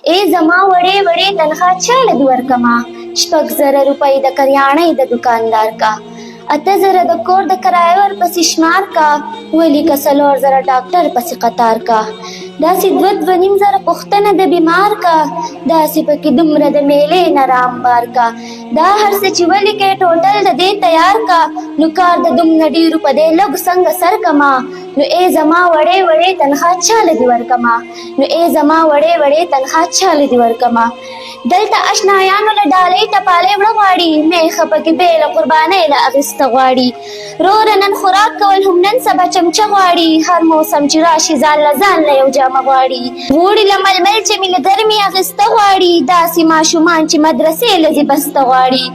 ای زما وړې وړې تنخوا چاله دې ورکما 6,000 روپۍ د کریانۍ د دکاندار کا 8,000 د کور د کرایه ورپسې شمار کا ولیکه 4,000 ډاکټر پسې قطار کا داسې 2,500 پوښتنه د بیمار کا داسې پکې دومره د میلې نه رامبار کا دا هر څه چې ولیکې ټوټل د دې تیار کا نو کار د دومره ډېرو په دې لږ څنګه سر کما نو ای زما وړې وړې تنخوا چاله دې ورکما نو ای زما وړې وړې تنخوا چاله دې ورکما دلته اشنایانو له ډالۍ ټپالۍ وړه غواړي میخه پکې بېله قربانۍ له اخیسته غواړي وروره نن خوراک کول هم نن سبا چمچه غواړي هر موسم چې راشي ځان له یو جامه غواړي وړي له ململ چې مې له ګرمې اخیسته غواړي داسې ماشومان چې مدرسې له دې بسته غواړي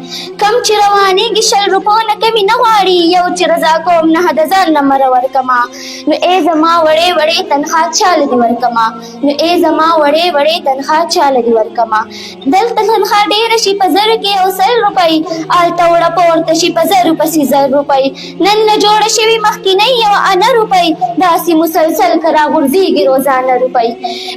کم چې روانېږي 100 روپو نه کمې نه غواړي یو چې رضا کوم 9,000 نمبره ورکما نو ای زما وړې وړې تنخوا چاله دې ورکما نو ای زما وړې وړې تنخوا چاله دې ورکما دلته تنخوا ډېره شي په 1,000 کې یو 100 روپۍ هلته وړه پورته شي په 1,000 پسې 1,000 روپۍ نن نه جوړه شوي مخکینۍ یو انه روپۍ داسې مسلسل که راغورځېږي روزانه روپۍ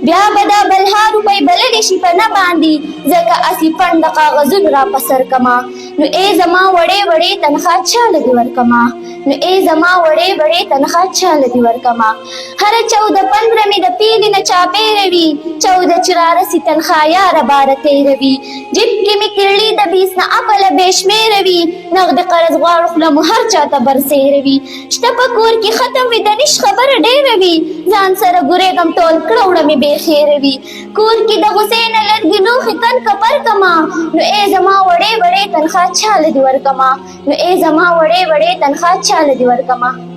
بیا به دا بلها روپۍ بللې شي په نه باندې ځکه اسې پڼ د کاغذونو را په سر کما نو ای زما وړې وړې تنخوا چاله دې ورکما نو ای زما وړې وړې تنخوا چاله دې ورکما هره 14-15 مې د پیلې نه چاپېره وي 14 چې رارسي تنخوا یاره باره تېروي جیب کې مې کړلي د 20 نه اپله بې شمېره وي نغد قرض غواړو خوله مو هر چاته برسېره وي شته په کور کې ختم وي د نش خبره ډېره وي ځان سره ګورېږم ټول کړه وړه مې بېخېره وي کور کې د غوسې نه لرګي لوښي کن کپر کما نو ای زما وړې وړې تنخوا چاله دې ورکما نو ای زما وړې وړې تنخوا چاله دې ورکما